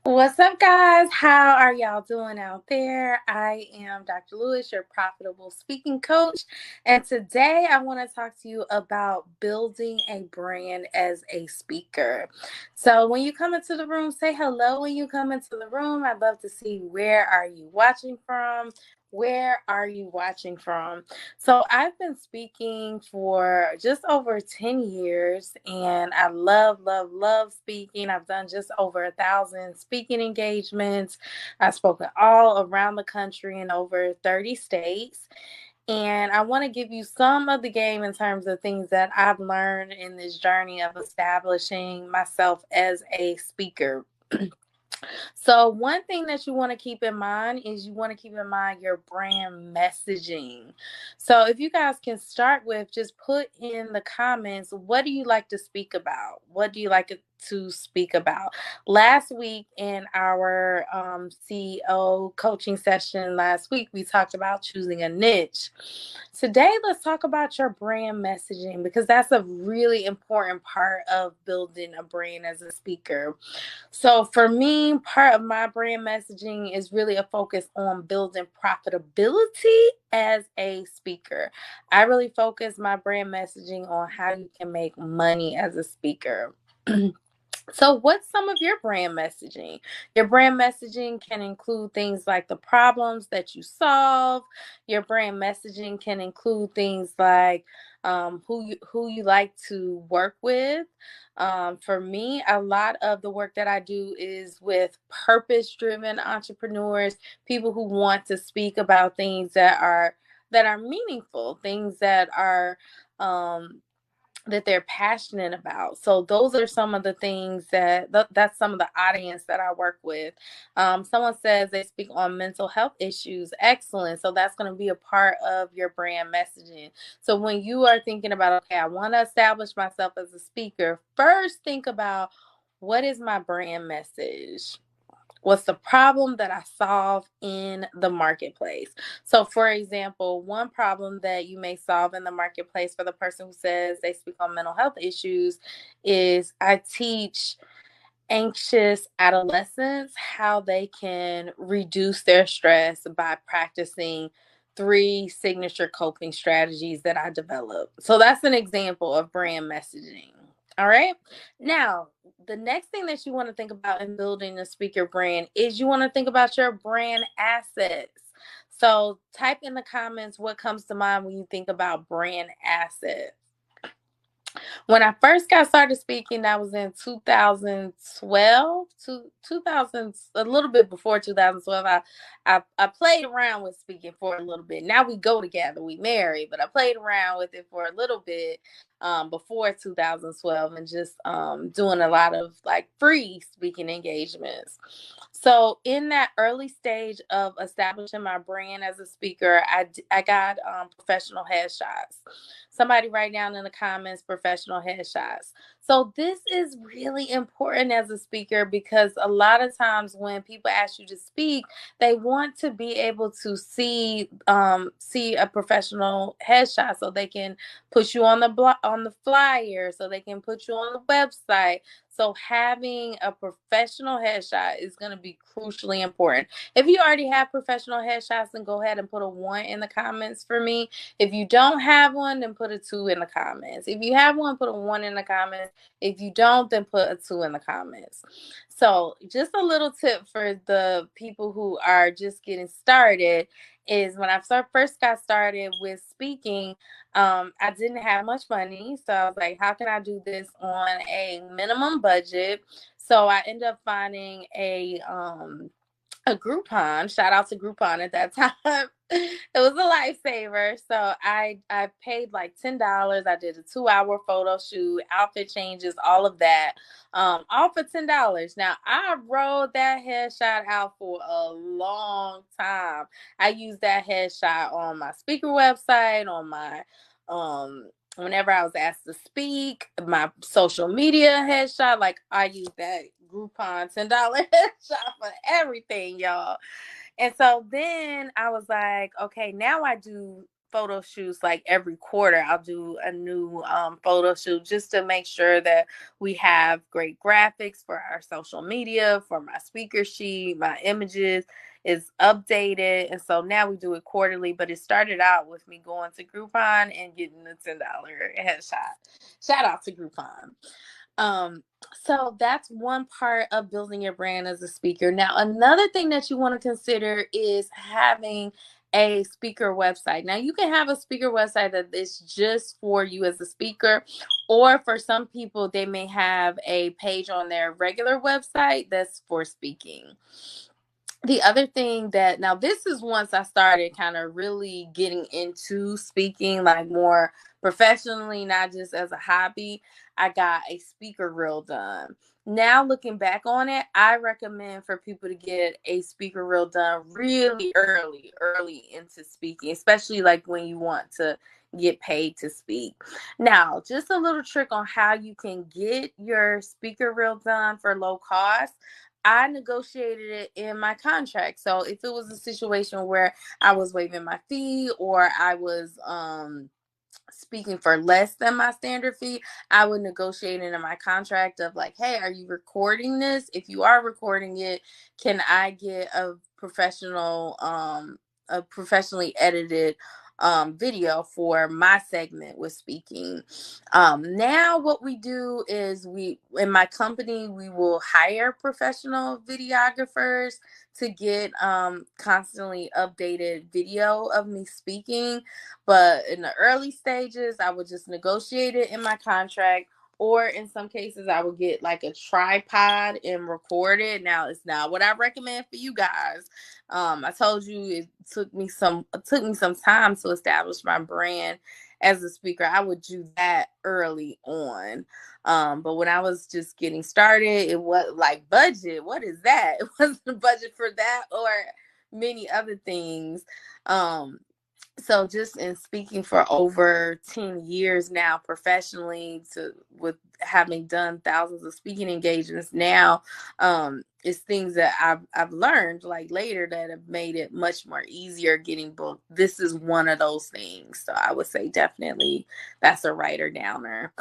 What's up, guys? How are y'all doing out there? I am Dr. Lewis, your profitable speaking coach. And today I want to talk to you about building a brand as a speaker. So when you come into the room, say hello when you come into the room. I'd love to see where are you watching from? Where are you watching from? So I've been speaking for just over 10 years and I love speaking. I've done just over 1,000 speaking engagements. I've spoken all around the country in over 30 states. And I want to give you some of the game in terms of things that I've learned in this journey of establishing myself as a speaker. So, one thing that you want to keep in mind is you want to keep in mind your brand messaging. So, if you guys can start with just put in the comments, what do you like to speak about? What do you like to speak about? Last week in our CEO coaching session last week, we talked about choosing a niche. Today, let's talk about your brand messaging because that's a really important part of building a brand as a speaker. So for me, part of my brand messaging is really a focus on building profitability as a speaker. I really focus my brand messaging on how you can make money as a speaker. So, what's some of your brand messaging? Your brand messaging can include things like the problems that you solve. Your brand messaging can include things like who you like to work with. For me, a lot of the work that I do is with purpose-driven entrepreneurs, people who want to speak about things that are meaningful, things um, that they're passionate about. So those are some of the things that's some of the audience that I work with. Someone says they speak on mental health issues. Excellent. So that's going to be a part of your brand messaging. So when you are thinking about, okay, I want to establish myself as a speaker, first think about what is my brand message? What's the problem that I solve in the marketplace? So, for example, one problem that you may solve in the marketplace for the person who says they speak on mental health issues is I teach anxious adolescents how they can reduce their stress by practicing 3 signature coping strategies that I developed. So that's an example of brand messaging. All right. Now, the next thing that you want to think about in building a speaker brand is you want to think about your brand assets. So type in the comments what comes to mind when you think about brand assets. When I first got started speaking, that was in 2012 to 2000, a little bit before 2012. I played around with speaking for a little bit. Now we go together, we married, but I played around with it for a little bit before 2012 and just doing a lot of like free speaking engagements. So in that early stage of establishing my brand as a speaker, I got professional headshots. Somebody write down in the comments professional headshots. So this is really important as a speaker because a lot of times when people ask you to speak, they want to be able to see a professional headshot so they can put you on the flyer, so they can put you on the website. So having a professional headshot is going to be crucially important. If you already have professional headshots, then go ahead and put a 1 in the comments for me. If you don't have one, then put a 2 in the comments. If you have one, put a 1 in the comments. If you don't, then put a 2 in the comments. So, just a little tip for the people who are just getting started is when I first got started with speaking, I didn't have much money. So, I was like, how can I do this on a minimum budget? So, I ended up finding a Groupon. Shout out to Groupon at that time. It was a lifesaver. So I paid like $10. I did a 2-hour photo shoot, outfit changes, all of that. All for $10. Now I rode that headshot out for a long time. I used that headshot on my speaker website, on my whenever I was asked to speak, my social media headshot, like I used that Groupon $10 headshot for everything, y'all. And so then I was like, okay, now I do photo shoots like every quarter. I'll do a new photo shoot just to make sure that we have great graphics for our social media, for my speaker sheet, my images is updated. And so now we do it quarterly, but it started out with me going to Groupon and getting a $10 headshot. Shout out to Groupon. Um, so that's one part of building your brand as a speaker. Now, another thing that you want to consider is having a speaker website. Now, you can have a speaker website that is just for you as a speaker, or for some people, they may have a page on their regular website that's for speaking. The other thing that, now this is once I started kind of really getting into speaking like more professionally, not just as a hobby, I got a speaker reel done. Now looking back on it, I recommend for people to get a speaker reel done really early into speaking, especially like when you want to get paid to speak. Now, just a little trick on how you can get your speaker reel done for low cost. I negotiated it in my contract. So if it was a situation where I was waiving my fee, or I was speaking for less than my standard fee, I would negotiate it in my contract of like, hey, are you recording this? If you are recording it, can I get a professionally edited video for my segment with speaking? Now what we do is, we in my company, we will hire professional videographers to get constantly updated video of me speaking. But in the early stages, I would just negotiate it in my contract, or in some cases, I would get like a tripod and record it. Now, it's not what I recommend for you guys. I told you it took me some time to establish my brand as a speaker. I would do that early on. But when I was just getting started, it was like, budget. What is that? It wasn't a budget for that or many other things. So just in speaking for over 10 years now professionally, to with having done thousands of speaking engagements now, it's things that I've learned like later that have made it much more easier getting booked. This is one of those things. So I would say definitely that's a writer downer.